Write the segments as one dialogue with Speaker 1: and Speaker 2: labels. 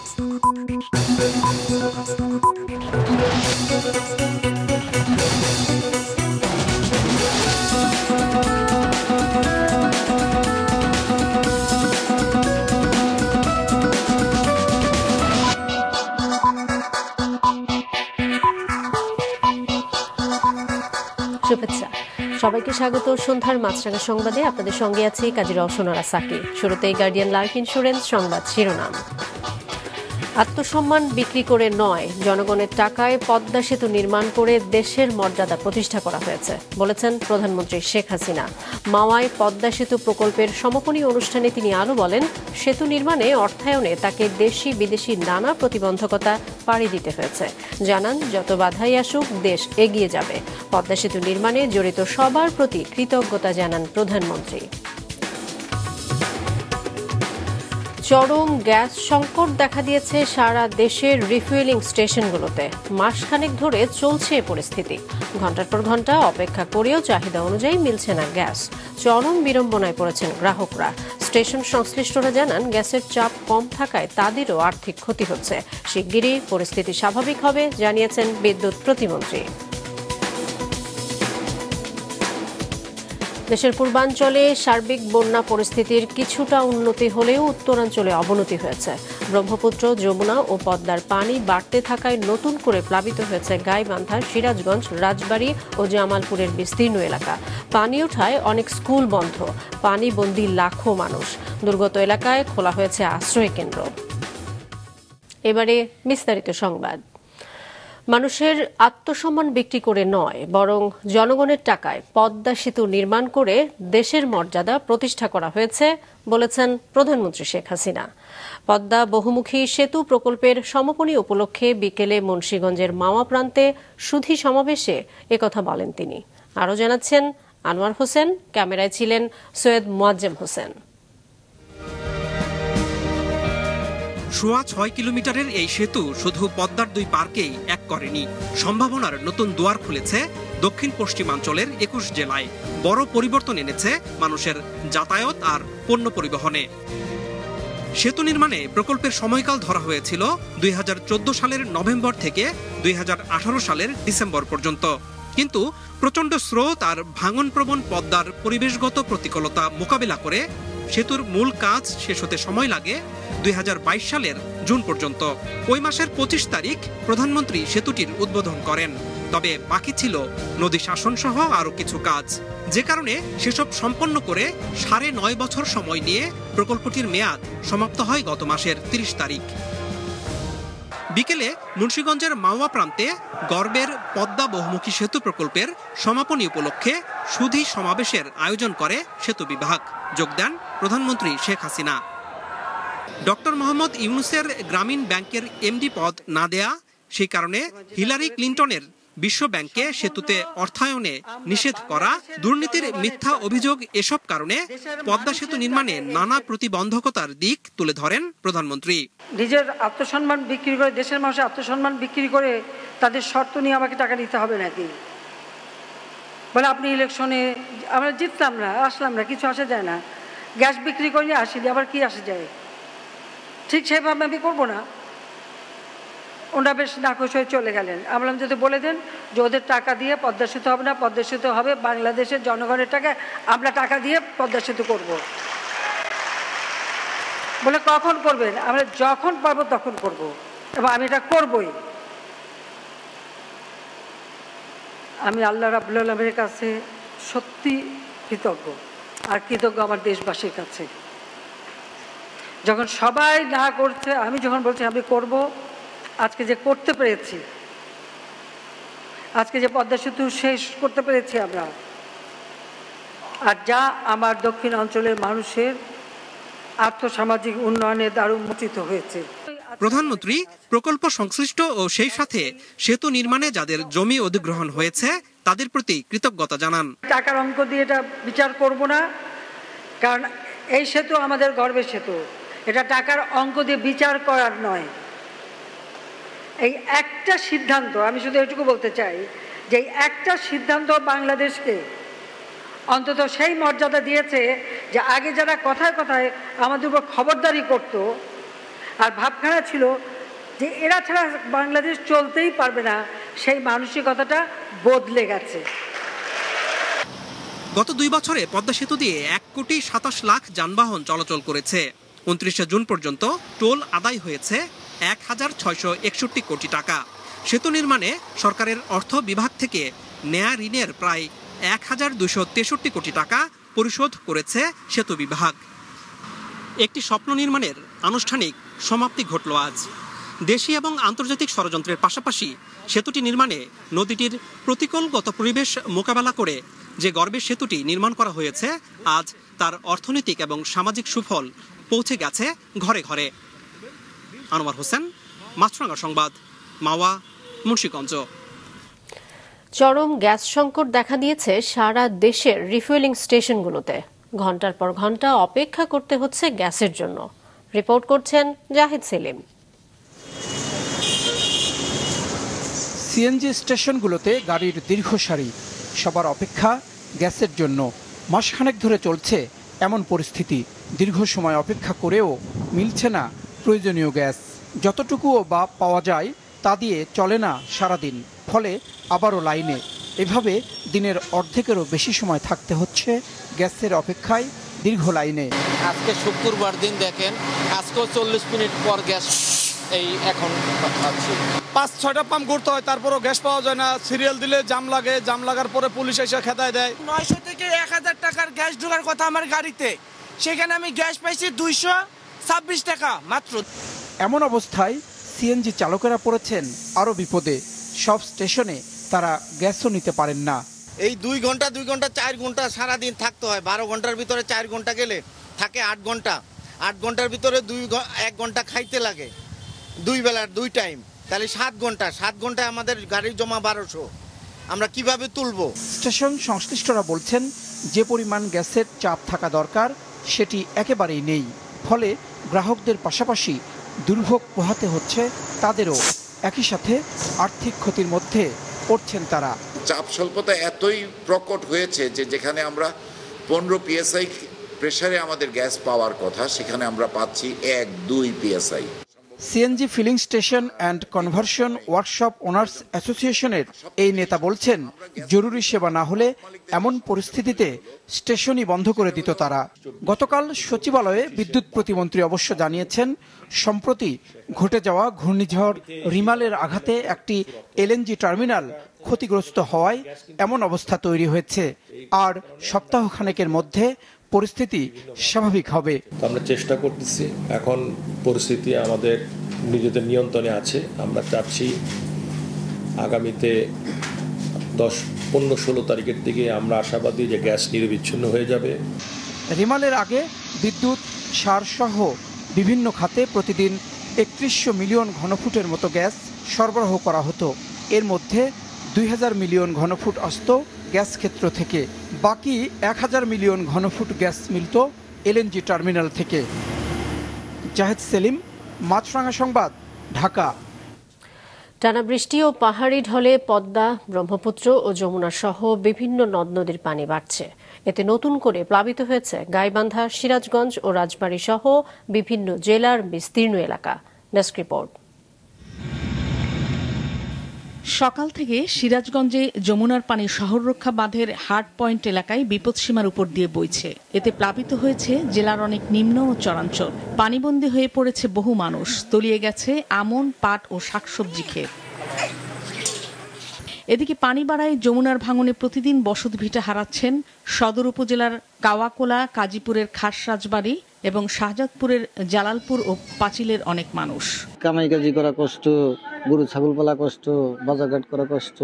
Speaker 1: শুভেচ্ছা সবাইকে স্বাগত সন্ধ্যার মাছরাঙা সংবাদে আপনাদের সঙ্গে আছি কাজী রওশনারা সাকি। শুরুতেই গার্ডিয়ান লাইফ ইন্স্যুরেন্স সংবাদ শিরোনাম। আত্মসম্মান বিক্রি করে নয়, জনগণের টাকায় পদ্মা সেতু নির্মাণ করে দেশের মর্যাদা প্রতিষ্ঠা করা হয়েছে বলেছেন প্রধানমন্ত্রী শেখ হাসিনা। মাওয়ায় পদ্মা সেতু প্রকল্পের সমাপনী অনুষ্ঠানে তিনি আরও বলেন, সেতু নির্মাণে অর্থায়নে তাকে দেশি বিদেশি নানা প্রতিবন্ধকতা পাড়ি দিতে হয়েছে। জানান, যত বাধাই আসুক দেশ এগিয়ে যাবে। পদ্মা সেতু নির্মাণে জড়িত সবার প্রতি কৃতজ্ঞতা জানান প্রধানমন্ত্রী। চরম গ্যাস সংকট দেখা দিয়েছে সারা দেশের রিফুয়েলিং স্টেশনগুলোতে। মাসখানেক ধরে চলছে পরিস্থিতি। ঘণ্টার পর ঘণ্টা অপেক্ষা করেও চাহিদা অনুযায়ী মিলছে না গ্যাস। চরম বিড়ম্বনায় পড়েছেন গ্রাহকরা। স্টেশন সংশ্লিষ্টরা জানান, গ্যাসের চাপ কম থাকায় তাদেরও আর্থিক ক্ষতি হচ্ছে। শিগগিরই পরিস্থিতি স্বাভাবিক হবে জানিয়েছেন বিদ্যুৎ প্রতিমন্ত্রী। দেশের পূর্বাঞ্চলে সার্বিক বন্যা পরিস্থিতির কিছুটা উন্নতি হলেও উত্তরাঞ্চলে অবনতি হয়েছে। ব্রহ্মপুত্র, যমুনা ও পদ্মার পানি বাড়তে থাকায় নতুন করে প্লাবিত হয়েছে গাইবান্ধা, সিরাজগঞ্জ, রাজবাড়ী ও জামালপুরের বিস্তীর্ণ এলাকা। পানি ওঠায় অনেক স্কুল বন্ধ, পানিবন্দী লাখো মানুষ। দুর্গত এলাকায় খোলা হয়েছে আশ্রয় কেন্দ্র। এবারে বিস্তারিত সংবাদ। মানুষের আত্মসম্মান বিক্রি করে নয়, বরং জনগণের টাকায় পদ্মা সেতু নির্মাণ করে দেশের মর্যাদা প্রতিষ্ঠা করা হয়েছে বলেছেন প্রধানমন্ত্রী শেখ হাসিনা। পদ্মা বহুমুখী সেতু প্রকল্পের সমাপনী উপলক্ষে বিকেলে মুন্সিগঞ্জের মাওয়া প্রান্তে সুধী সমাবেশে একথা বলেন তিনি। আরও জানাচ্ছেন আনোয়ার হোসেন, ক্যামেরায় ছিলেন সৈয়দ মোয়াজ্জেম হোসেন।
Speaker 2: সোয়া ৬ কিলোমিটারের এই সেতু শুধু পদ্মার দুই পার্কেই এক করেনি, সম্ভাবনার নতুন দুয়ার খুলেছে দক্ষিণ পশ্চিমাঞ্চলের ২১ জেলায়। বড় পরিবর্তন এনেছে মানুষের যাতায়াত আর পণ্য পরিবহনে। সেতু নির্মাণে প্রকল্পের সময়কাল ধরা হয়েছিল ২০১৪ সালের নভেম্বর থেকে ২০১৮ সালের ডিসেম্বর পর্যন্ত। কিন্তু প্রচণ্ড স্রোত আর ভাঙনপ্রবণ পদ্মার পরিবেশগত প্রতিকূলতা মোকাবিলা করে সেতুর মূল কাজ শেষ হতে সময় লাগে ২০২২ সালের জুন পর্যন্ত। ওই মাসের ২৫ তারিখ প্রধানমন্ত্রী সেতুটির উদ্বোধন করেন। তবে বাকি ছিল নদী শাসন সহ আরও কিছু কাজ, যে কারণে সেসব সম্পন্ন করে ৯.৫ বছর সময় নিয়ে প্রকল্পটির মেয়াদ সমাপ্ত হয় গত মাসের ৩০ তারিখ। বিকেলে মুন্সিগঞ্জের মাওয়া প্রান্তে গর্বের পদ্মা বহুমুখী সেতু প্রকল্পের সমাপনী উপলক্ষে সুধী সমাবেশের আয়োজন করে সেতু বিভাগ। যোগ দেন প্রধানমন্ত্রী শেখ হাসিনা। ডক্টর মোহাম্মদ ইউনূসের গ্রামীণ ব্যাংকের এমডি পদ না দেয়া, সেই কারণে হিলারি ক্লিন্টনের বিশ্ব ব্যাংকে সেতুতে অর্থায়নে নিষেধ করা, দুর্নীতির মিথ্যা অভিযোগ, এসব কারণে পদ্মা সেতু নির্মাণে নানা প্রতিবন্ধকতার দিক তুলে ধরেন প্রধানমন্ত্রী।
Speaker 3: নিজের আত্মসম্মান বিক্রি করে, দেশের মানুষের আত্মসম্মান বিক্রি করে তাদের শর্ত নিয়ে আমাকে টাকা দিতে হবে নাকি? বলে আপনি ইলেকশনে আমরা জিতলাম না, আসলাম না, কিছু আসা যায় না, গ্যাস বিক্রি করিনি, আসিনি, আবার কি আসা যায়? ঠিক সেভাবে আমি করবো না। ওনারা বেশ নাকশ হয়ে চলে গেলেন। আমরা যদি বলে দেন যে ওদের টাকা দিয়ে পদ্মা সেতু হবে না, পদ্মা সেতু হবে বাংলাদেশের জনগণের টাকা, আমরা টাকা দিয়ে পদ্মা সেতু করবো। বলে কখন করবেন? আমরা যখন পারবো তখন করব, এবং আমি এটা করবই। আমি আল্লাহ রাব্বুল আলামিনের কাছে সত্যি কৃতজ্ঞ, আর কৃতজ্ঞ আমার দেশবাসীর কাছে। যখন সবাই না করছে, আমি যখন বলছি আমি করব, আজকে যে করতে পেরেছি, আজকে যে পদ্মা সেতু শেষ করতে পেরেছি আমরা, আর যা আমার দক্ষিণ অঞ্চলের মানুষের আর্থসামাজিক উন্নয়নে দারুণ উন্মোচিত হয়েছে।
Speaker 2: প্রধানমন্ত্রী প্রকল্প সংশ্লিষ্ট ও সেই সাথে সেতু নির্মাণে যাদের জমি অধিগ্রহণ হয়েছে তাদের প্রতি কৃতজ্ঞতা জানান।
Speaker 3: টাকার অঙ্ক দিয়ে এটা বিচার করব না, কারণ এই সেতু আমাদের গর্বের সেতু। এটা টাকার অঙ্ক দিয়ে বিচার করার নয়। এই একটা সিদ্ধান্ত, আমি শুধু এটুকু বলতে চাই যে একটা সিদ্ধান্ত বাংলাদেশকে অন্তত সেই মর্যাদা দিয়েছে যে আগে যারা কথায় কথায় আমাদের উপর খবরদারি করত, আর ভাবখানা ছিল যে এরা ছাড়া বাংলাদেশ চলতেই পারবে না, সেই মানসিকতাটা বদলে গেছে।
Speaker 2: গত 2 বছরে পদ্মা সেতু দিয়ে 1,27,00,000 যানবাহন চলাচল করেছে। 29 জুন পর্যন্ত টোল আদায় হয়েছে 1,661 কোটি টাকা। সেতু নির্মাণে সরকারের অর্থ বিভাগ থেকে নেয়া ঋণের প্রায় 1,263 কোটি টাকা পরিশোধ করেছে সেতু বিভাগ। একটি স্বপ্ন নির্মাণের আনুষ্ঠানিক সমাপ্তি ঘটল আজ। দেশি এবং আন্তর্জাতিক ষড়যন্ত্রের পাশাপাশি সেতুটি নির্মাণে নদীটির প্রতিকূলগত পরিবেশ মোকাবেলা করে যে গর্বের সেতুটি নির্মাণ করা হয়েছে, আজ তার অর্থনৈতিক এবং সামাজিক সুফল পৌঁছে গেছে ঘরে ঘরে। আনোয়ার হোসেন, মাছরাঙা সংবাদ, মাওয়া, মুন্সিগঞ্জ।
Speaker 1: চরম গ্যাস সংকট দেখা দিয়েছে সারা দেশের রিফুয়েলিং স্টেশনগুলোতে। ঘন্টার পর ঘন্টা অপেক্ষা করতে হচ্ছে গ্যাসের জন্য। রিপোর্ট করছেন জাহিদ সেলিম।
Speaker 4: সিএনজি স্টেশনগুলোতে গাড়ির দীর্ঘ সারি, সবার অপেক্ষা গ্যাসের জন্য। মাসখানেক ধরে চলছে এমন পরিস্থিতি। দীর্ঘ সময় অপেক্ষা করেও মিলছে না প্রয়োজনীয় গ্যাস। যতটুকুও বা পাওয়া যায় তা দিয়ে চলে না সারাদিন, ফলে আবারও লাইনে। এভাবে দিনের অর্ধেকেরও বেশি সময় থাকতে হচ্ছে গ্যাসের অপেক্ষায় দীর্ঘ লাইনে।
Speaker 5: আজকে শুক্রবার দিন দেখেন, আজকেও 40 মিনিট পর গ্যাস এই এখন পাচ্ছি।
Speaker 6: 5-6টা পাম্প ঘুরতে হয়, তারপরও গ্যাস পাওয়া যায় না। সিরিয়াল দিলে জাম লাগে, জাম লাগার পরে পুলিশ এসে খেদায় দেয়।
Speaker 7: 900 থেকে 1000 টাকার গ্যাস ঢোকার কথা আমার গাড়িতে, সেখানে আমি গ্যাস পাইছি 226 টাকা মাত্র।
Speaker 4: এমন অবস্থায় সিএনজি চালকেরা পড়েছেন আরও বিপদে। সব স্টেশনে তারা গ্যাসও নিতে পারেন না।
Speaker 5: এই 2 ঘন্টা 4 ঘন্টা সারাদিন থাকতে হয়। 12 ঘন্টার ভিতরে 4 ঘন্টা গেলে থাকে 8 ঘন্টা। 8 ঘন্টার ভিতরে 1 ঘন্টা খাইতে লাগে, 2 বেলার 2 টাইম, তাহলে 7 ঘন্টা। 7 ঘন্টায় আমাদের গাড়ির জমা 1200। আমরা কিভাবে তুলব?
Speaker 4: স্টেশন সংশ্লিষ্টরা বলছেন যে পরিমাণ গ্যাসের চাপ থাকা দরকার সেটি একেবারেই নেই। ফলে গ্রাহকদের পাশাপাশি দুর্ভোগ পোহাতে হচ্ছে তাদেরও। একই সাথে আর্থিক ক্ষতির মধ্যে পড়ছেন তারা।
Speaker 8: চাপ স্বল্পতা এতই প্রকট হয়েছে যে যেখানে আমরা 15 PSI প্রেসারে আমাদের গ্যাস পাওয়ার কথা, সেখানে আমরা পাচ্ছি 1-2 PSI।
Speaker 4: CNG filling station and conversion workshop owners অ্যাসোসিয়েশনের এই নেতা বলছেন, জরুরি সেবা না হলে এমন পরিস্থিতিতে স্টেশনই বন্ধ করে দিত তারা। গতকাল সচিবালয়ে বিদ্যুৎ প্রতিমন্ত্রী অবশ্য জানিয়েছেন, সম্প্রতি ঘটে যাওয়া ঘূর্ণিঝড় রিমালের আঘাতে একটি এলএনজি টার্মিনাল ক্ষতিগ্রস্ত হওয়ায় এমন অবস্থা তৈরি হয়েছে। আর সপ্তাহখানেকের মধ্যে পরিস্থিতি স্বাভাবিক হবে।
Speaker 9: আমরা চেষ্টা করতেছি, এখন পরিস্থিতি আমাদের নিজেদের নিয়ন্ত্রণে আছে। আমরা চাচ্ছি আগামীতে 10, 15, 16 তারিখের দিকে আমরা আশাবাদী যে গ্যাস নিরবিচ্ছিন্ন হয়ে যাবে।
Speaker 4: রিমালের আগে বিদ্যুৎ, সার সহ বিভিন্ন খাতে প্রতিদিন 3100 মিলিয়ন ঘনফুটের মতো গ্যাস সরবরাহ করা হতো। এর মধ্যে 2000 মিলিয়ন ঘনফুট আসত গ্যাস ক্ষেত্র থেকে, বাকি 1000 মিলিয়ন ঘনফুট গ্যাস মিলত এলএনজি টার্মিনাল থেকে। জাহিদ সেলিম, মাছরাঙা সংবাদ, ঢাকা।
Speaker 1: টানা বৃষ্টি ও পাহাড়ি ঢলে পদ্মা, ব্রহ্মপুত্র ও যমুনা সহ বিভিন্ন নদ নদীর পানি বাড়ছে। এতে নতুন করে প্লাবিত হয়েছে গাইবান্ধা, সিরাজগঞ্জ ও রাজবাড়ী সহ বিভিন্ন জেলার বিস্তীর্ণ এলাকা। Desk report.
Speaker 10: সকাল থেকে সিরাজগঞ্জে যমুনার পানি শহররক্ষা বাঁধের হার্ড পয়েন্ট এলাকায় বিপদসীমার উপর দিয়ে বইছে। এতে প্লাবিত হয়েছে জেলার অনেক নিম্ন ও চরাঞ্চল। পানিবন্দী হয়ে পড়েছে বহু মানুষ, তলিয়ে গেছে আমন, পাট ও শাকসবজি ক্ষেত। এদিকে পানি বাড়ায় যমুনার ভাঙনে প্রতিদিন বসতভিটা হারাচ্ছেন সদর উপজেলার কাওয়াকোলা, কাজীপুরের খাস রাজবাড়ী এবং শাহজাদপুরের জালালপুর ও পাঁচিলের অনেক মানুষ।
Speaker 11: কামাই কাজি করা কষ্ট, গরু ছাগল পালা কষ্ট, বাজারঘাট করা কষ্ট।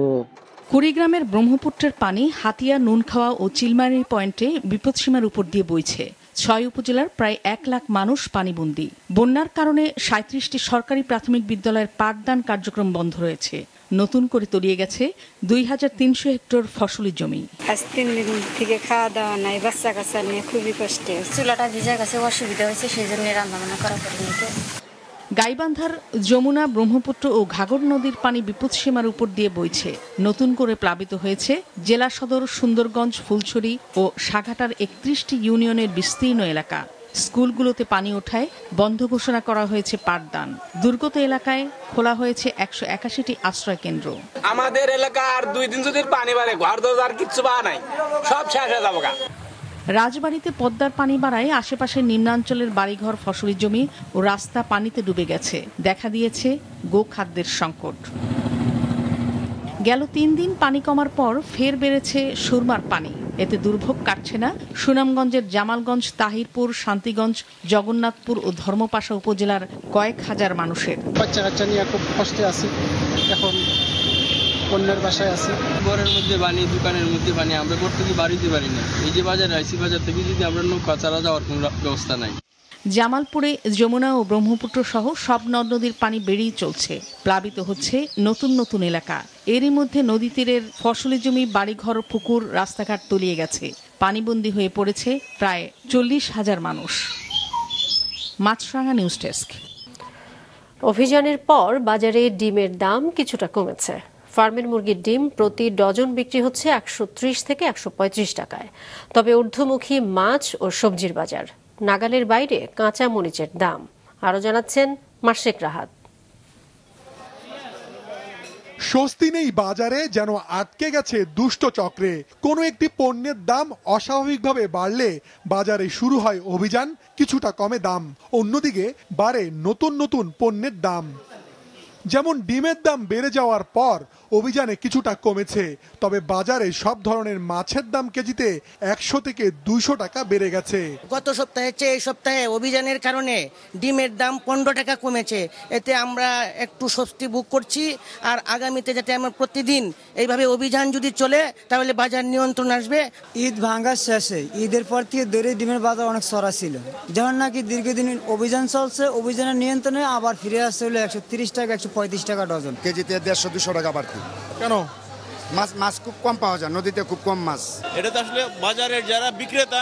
Speaker 10: কুড়িগ্রামের ব্রহ্মপুত্রের পানি হাতিয়া, নুনখাওয়া ও চিলমারি পয়েন্টে বিপদসীমার উপর দিয়ে বইছে। 6 উপজেলার প্রায় 1 লাখ মানুষ পানিবন্দী। বন্যার কারণে 37টি সরকারি প্রাথমিক বিদ্যালয়ের পাঠদান কার্যক্রম বন্ধ রয়েছে। নতুন করে তলিয়ে গেছে 2300 হেক্টর ফসলি জমি।
Speaker 12: আজ 3 দিন থেকে খাওয়া দাওয়া নাই, বাচ্চা কাচ্চা নিয়ে খুবই কষ্টে। চুলাটা ভিজে গেছে, অসুবিধা হয়েছে, সেই জন্য রান্নাবান্না করা পড়ে।
Speaker 10: গাইবান্ধার যমুনা, ব্রহ্মপুত্র ও ঘাগর নদীর পানি বিপদসীমার উপর দিয়ে বইছে। নতুন করে প্লাবিত হয়েছে জেলা সদর, সুন্দরগঞ্জ, ফুলছড়ি ও সাঘাটার 31টি ইউনিয়নের বিস্তীর্ণ এলাকা। স্কুলগুলোতে পানি ওঠায় বন্ধ ঘোষণা করা হয়েছে পাঠদান। দুর্গত এলাকায় খোলা হয়েছে 181টি আশ্রয় কেন্দ্র।
Speaker 13: আমাদের এলাকা আর 2 দিন যদি পানি বাড়ে ঘর দরজার কিচ্ছু পাওয়া নাই, সব শেষ হয়ে যাবো।
Speaker 10: রাজবাড়ীতে পদ্মার পানি বাড়ায় আশেপাশের নিম্নাঞ্চলের বাড়িঘর, ফসলি জমি ও রাস্তা পানিতে ডুবে গেছে। দেখা দিয়েছে গোখাদ্যের সংকট। গেল 3 দিন পানি কমার পর ফের বেড়েছে সুরমার পানি। এতে দুর্ভোগ কাটছে না সুনামগঞ্জের জামালগঞ্জ, তাহিরপুর, শান্তিগঞ্জ, জগন্নাথপুর ও ধর্মপাশা উপজেলার কয়েক হাজার মানুষের।
Speaker 14: বাচ্চা কাচ্চা নিয়ে খুব কষ্টে আছে, এখন অন্যের বাসায় আছে।
Speaker 15: ঘরের মধ্যে পানি, দোকানের মধ্যে পানি, আমরা করতে কি বাড়িতে পারি না। এই যে বাজারে আইসি, বাজার থেকে যদি আমরা নৌকা চালা যাওয়ার কোনো ব্যবস্থা নাই।
Speaker 10: জামালপুরে যমুনা ও ব্রহ্মপুত্র সহ সব নদ নদীর পানি বেড়েই চলছে। প্লাবিত হচ্ছে নতুন নতুন এলাকা। এরই মধ্যে নদী তীরের ফসলি জমি, বাড়িঘর, পুকুর, রাস্তাঘাট তলিয়ে গেছে। পানিবন্দী হয়ে পড়েছে প্রায় 40,000 মানুষ। মাছরাঙা নিউজ ডেস্ক।
Speaker 1: অভিযানের পর বাজারে ডিমের দাম কিছুটা কমেছে। ফার্মের মুরগির ডিম প্রতি ডজন বিক্রি হচ্ছে 130 থেকে 135 টাকায়। তবে ঊর্ধ্বমুখী মাছ ও সবজির বাজার নাগালের বাইরে। কাঁচা মরিচের দাম আরো জানাচ্ছেন মাসেক রাহাত।
Speaker 16: স্বস্তি নেই বাজারে, যেন আটকে গেছে দুষ্ট চক্রে। কোনো একটি পণ্যের দাম অস্বাভাবিকভাবে বাড়লে বাজারে শুরু হয় অভিযান, কিছুটা কমে দাম। অন্যদিকে বাড়ে নতুন নতুন পণ্যের দাম। যেমন ডিমের দাম বেড়ে যাওয়ার পর অভিযানে কিছুটা কমেছে, তবে বাজারে সব ধরনের মাছের দাম কেজিতে 100 থেকে 200 টাকা বেড়ে গেছে।
Speaker 17: গত সপ্তাহে চেয়ে এই সপ্তাহে অভিযানের কারণে ডিমের দাম 15 টাকা কমেছে। এতে আমরা একটু স্বস্তি ভোগ করছি। আর আগামীতে যাতে আমরা প্রতিদিন এইভাবে অভিযান যদি চলে তাহলে বাজার নিয়ন্ত্রণ আসবে।
Speaker 18: ঈদ ভাঙার শেষে, ঈদের পর থেকে দরে ডিমের বাজার অনেক চড়া ছিল। যেমন নাকি দীর্ঘদিন অভিযান চলছে, অভিযানের নিয়ন্ত্রণে আবার ফিরে আসছে হলো 130 টাকা, 135 টাকা ডজন।
Speaker 19: কেজিতে 150-200 টাকা বাড়তি। কেন? মাছ খুব কম পাওয়া যায়, নদীতে খুব কম মাছ।
Speaker 20: এটা তো আসলে বাজারের যারা বিক্রেতা,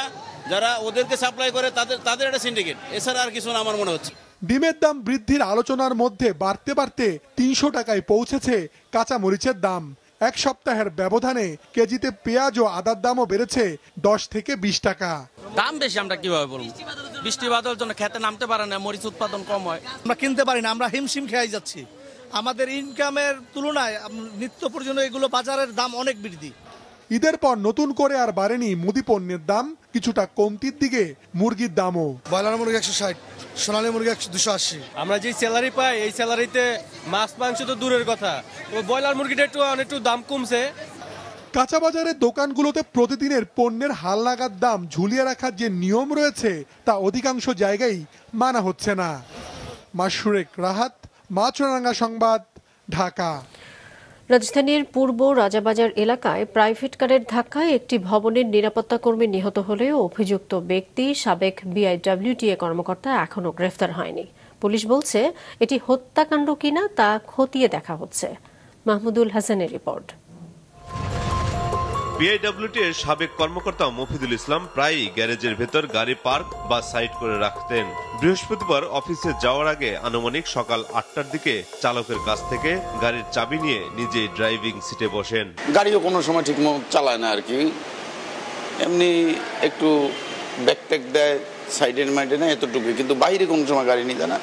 Speaker 20: যারা ওদেরকে সাপ্লাই করে তাদের একটা সিন্ডিকেট, এছাড়া আর কিছু না আমার মনে হচ্ছে।
Speaker 16: ডিমের দাম বৃদ্ধির আলোচনার মধ্যে বাড়তে বাড়তে 300 টাকায় পৌঁছেছে কাঁচা মরিচের দাম। এক সপ্তাহের ব্যবধানে কেজিতে পেঁয়াজ ও আদার দামও বেড়েছে 10 থেকে 20 টাকা।
Speaker 13: দাম বেশি আমরা কিভাবে বলবো? বৃষ্টি বাদলের জন্য খেতে নামতে পারে না, মরিচ উৎপাদন কম হয়,
Speaker 6: আমরা কিনতে পারি না, আমরা হিমশিম খেয়ে যাচ্ছি। আমাদের ইনকামের তুলনায় নিত্য প্রয়োজনীয় এগুলো বাজারের দাম অনেক বৃদ্ধি।
Speaker 16: ঈদের পর নতুন করে আর বাড়েনি মুদি পণ্যের দাম, কিছুটা কমতির দিকে মুরগির দামও।
Speaker 19: ব্রয়লার মুরগি 160, সোনালী মুরগি 280।
Speaker 15: আমরা যে স্যালারি পাই এই স্যালারিতে মাছ মাংস তো দূরের কথা, ব্রয়লার মুরগিটা একটু দাম কমছে।
Speaker 16: কাঁচা বাজারের দোকানগুলোতে প্রতিদিনের পণ্যের হালনাগাদ দাম ঝুলিয়ে রাখার যে নিয়ম রয়েছে তা অধিকাংশ জায়গায় মানা হচ্ছে না। মাসুরেক রাহাত, মাছরাঙা সংবাদ, ঢাকা।
Speaker 1: রাজধানীর পূর্ব রাজাবাজার এলাকায় প্রাইভেট কারের ধাক্কায় একটি ভবনের নিরাপত্তা কর্মী নিহত হলেও অভিযুক্ত ব্যক্তি সাবেক বিআইডব্লিউটিএ কর্মকর্তা এখনও গ্রেফতার হয়নি। পুলিশ বলছে এটি হত্যাকাণ্ড কিনা তা খতিয়ে দেখা হচ্ছে। মাহমুদুল হাসানের রিপোর্ট।
Speaker 21: বিআইডব্লিউটিএর সাবেক কর্মকর্তা মফিদুল ইসলাম প্রায়ই গ্যারেজের ভেতর গাড়ি পার্ক বা সাইড করে রাখতেন। বৃহস্পতিবার অফিসে যাওয়ার আগে আনুমানিক সকাল 8টার দিকে চালকের কাছ থেকে গাড়ির চাবি নিয়ে নিজেই ড্রাইভিং সিটে বসেন।
Speaker 22: গাড়িও কোনো সময় ঠিক মতো চালায় না আর কি, এমনি একটু ব্যাকপ্যাক দেয়, সাইডের মাইডে নেয়, এতটুকুই, কিন্তু বাইরে কোনো সময় গাড়ি নিয়ে যায় না।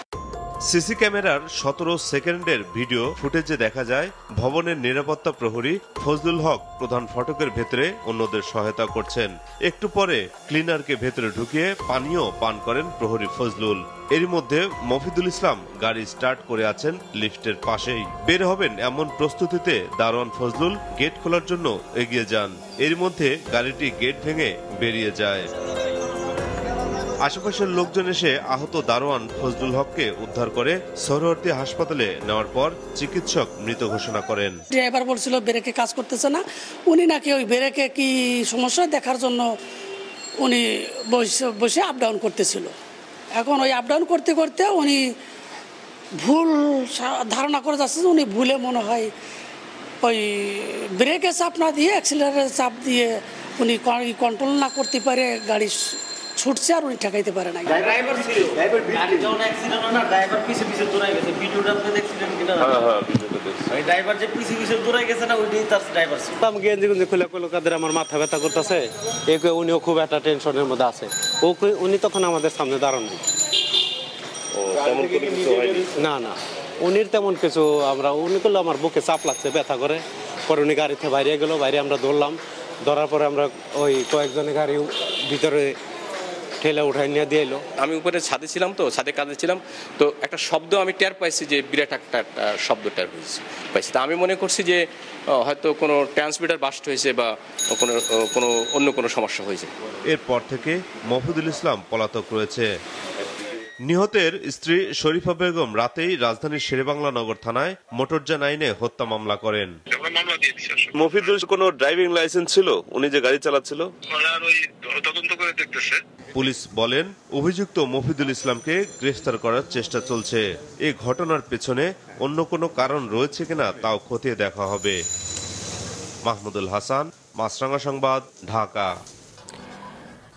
Speaker 21: সিসি ক্যামেরার 17 সেকেন্ডের ভিডিও ফুটেজে দেখা যায় ভবনের নিরাপত্তা প্রহরী ফজলুল হক প্রধান ফটকের ভেতরে অন্যদের সহায়তা করছেন। একটু পরে ক্লিনারকে ভেতরে ঢুকিয়ে পানীয় পান করেন প্রহরী ফজলুল। এর মধ্যে মফিদুল ইসলাম গাড়ি স্টার্ট করে আছেন লিফটের পাশেই। বের হবেন এমন প্রস্তুতিতে দারোয়ান ফজলুল গেট খোলার জন্য এগিয়ে যান। এর মধ্যে গাড়িটি গেট ভেঙে বেরিয়ে যায়। আশেপাশের লোকজন এসে আহত দারোয়ান ফজলুল হককে উদ্ধার করে সরোয়ার্দী হাসপাতালে নেওয়ার পর চিকিৎসক মৃত ঘোষণা করেন।
Speaker 23: ড্রাইভার বলছিল ব্রেকে কাজ করতেছে না, উনি নাকি ওই ব্রেকে কি সমস্যা দেখার জন্য উনি বসে আপ ডাউন করতেছিল। এখন ওই আপ ডাউন করতে করতে উনি ভুল ধারণা করে যাচ্ছে, উনি ভুলে মনে হয় ওই ব্রেকে চাপ না দিয়ে অ্যাক্সিলারের চাপ দিয়ে উনি কন্ট্রোল না করতে পারে গাড়ি ছুটছে আর উনি ঠেকাইতে পারে নাই।
Speaker 2: ড্রাইভার ছিল, ড্রাইভার গাড়ি যখন অ্যাক্সিডেন্ট হলো না, ড্রাইভার পিছে পিছে দৌড়াই গেছে। ভিডিওটা আপনি দেখছিলেন কিনা?
Speaker 3: হ্যাঁ ভিডিওটা দেখছি।
Speaker 2: ওই ড্রাইভার যে পিছে পিছে দৌড়াই গেছে না, ওইটাই তার ড্রাইভার ছিল।
Speaker 7: আমি গেঞ্জি গুঞ্জি খুলে কইলো কাদের আমার মাথা ব্যথা করতেছে, উনিও খুব একটা টেনশনের মধ্যে আছে। উনি তখন আমাদের সামনে দাঁড়ানো। না না, উনির তেমন কিছু উনি করলো আমার বুকে চাপ লাগছে, ব্যথা করে। পরে উনি গাড়িতে বাইরে গেল, বাইরে আমরা ধরলাম। ধরার পরে আমরা ওই কয়েকজনের গাড়ি ভিতরে ঠেলে উঠাই নিয়ে দিয়ে এলো।
Speaker 3: আমি উপরে ছাদে ছিলাম, তো ছাদে কাজে ছিলাম, তো একটা শব্দ আমি টের পাইছি যে বিরাট একটা শব্দ টের পাইছি। তা আমি মনে করছি যে হয়তো কোনো ট্রান্সমিটার বাস্ট হয়েছে বা অন্য কোনো সমস্যা হয়েছে।
Speaker 21: এরপর থেকে মফিদুল ইসলাম পলাতক রয়েছে। নিহতের স্ত্রী শরীফা বেগম রাতেই রাজধানীর শেরেবাংলা নগর থানায় মোটরযান আইনে হত্যা মামলা করেন। মফিদুল কোনো ড্রাইভিং লাইসেন্স ছিল? উনি যে গাড়ি চালাচ্ছিল? পুলিশ বলেন অভিযুক্ত মফিদুল ইসলামকে গ্রেফতার করার চেষ্টা চলছে। এই ঘটনার পেছনে অন্য কোনো কারণ রয়েছে কিনা তাও খতিয়ে দেখা হবে। মাহমুদুল হাসান, মাছরাঙা সংবাদ, ঢাকা।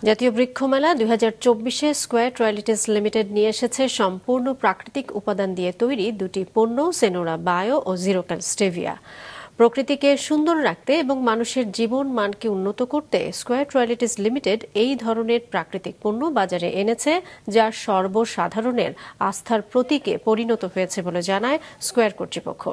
Speaker 1: জাতীয় বৃক্ষ মেলা 2024-এ স্কয়ার রয়্যালিটিস লিমিটেড নিয়ে এসেছে সম্পূর্ণ প্রাকৃতিক উপাদান দিয়ে তৈরি দুটি পণ্য, সেনোরা বায়ো ও জিরোক্যাল স্টেভিয়া। প্রকৃতিকে সুন্দর রাখতে এবং মানুষের জীবন মানকে উন্নত করতে স্কয়ার রয়্যালিটিস লিমিটেড এই ধরনের প্রাকৃতিক পণ্য বাজারে এনেছে, যা সর্বসাধারণের আস্থার প্রতীকে পরিণত হয়েছে বলে জানায় স্কয়ার কর্তৃপক্ষ।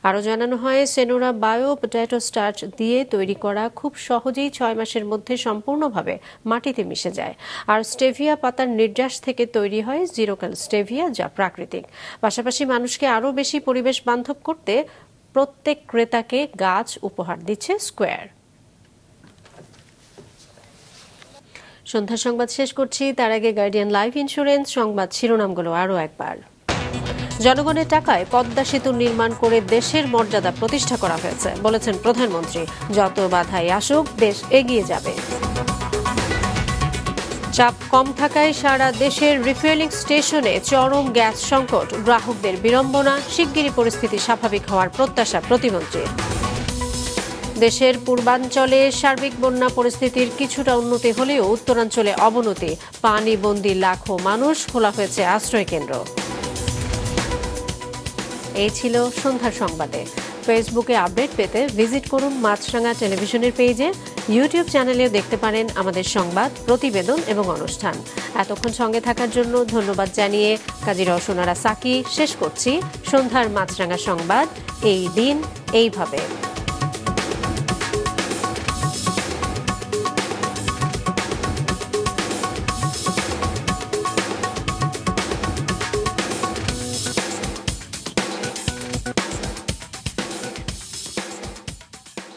Speaker 1: আরও জানানো হয়, সেনোরা বায়ো পটেটো স্টার্চ দিয়ে তৈরি করা খুব সহজেই 6 মাসের মধ্যে সম্পূর্ণভাবে মাটিতে মিশে যায়। আর স্টেভিয়া পাতার নির্যাস থেকে তৈরি হয় জিরোক্যাল স্টেভিয়া, যা প্রাকৃতিক। পাশাপাশি মানুষকে আরও বেশি পরিবেশ বান্ধব করতে প্রত্যেক ক্রেতাকে গাছ উপহার দিচ্ছে স্কয়ার। সন্ধ্যা সংবাদ শেষ করছি, তার আগে গার্ডিয়ান লাইফ ইন্স্যুরেন্স সংবাদ শিরোনামগুলো আরও একবার। জনগণের টাকায় পদ্মা সেতু নির্মাণ করে দেশের মর্যাদা প্রতিষ্ঠা করা হয়েছে বলেছেন প্রধানমন্ত্রী। যত বাধাই আসুক, দেশ এগিয়ে যাবে। চাপ কম থাকায় সারা দেশের রিফুয়েলিং স্টেশনে চরম গ্যাস সংকট, গ্রাহকদের বিড়ম্বনা, শিগগিরই পরিস্থিতি স্বাভাবিক হওয়ার প্রত্যাশা প্রতিমন্ত্রীর। দেশের পূর্বাঞ্চলে সার্বিক বন্যা পরিস্থিতির কিছুটা উন্নতি হলেও উত্তরাঞ্চলে অবনতি, পানিবন্দী লাখো মানুষ, খোলা হয়েছে আশ্রয় কেন্দ্র। এই ছিল সন্ধ্যার সংবাদে। ফেসবুকে আপডেট পেতে ভিজিট করুন মাছরাঙা টেলিভিশনের পেজে। ইউটিউব চ্যানেলেও দেখতে পারেন আমাদের সংবাদ, প্রতিবেদন এবং অনুষ্ঠান। এতক্ষণ সঙ্গে থাকার জন্য ধন্যবাদ জানিয়ে কাজী রওশনারা সাকি শেষ করছি সন্ধ্যার মাছরাঙা সংবাদ। এই দিন এইভাবে।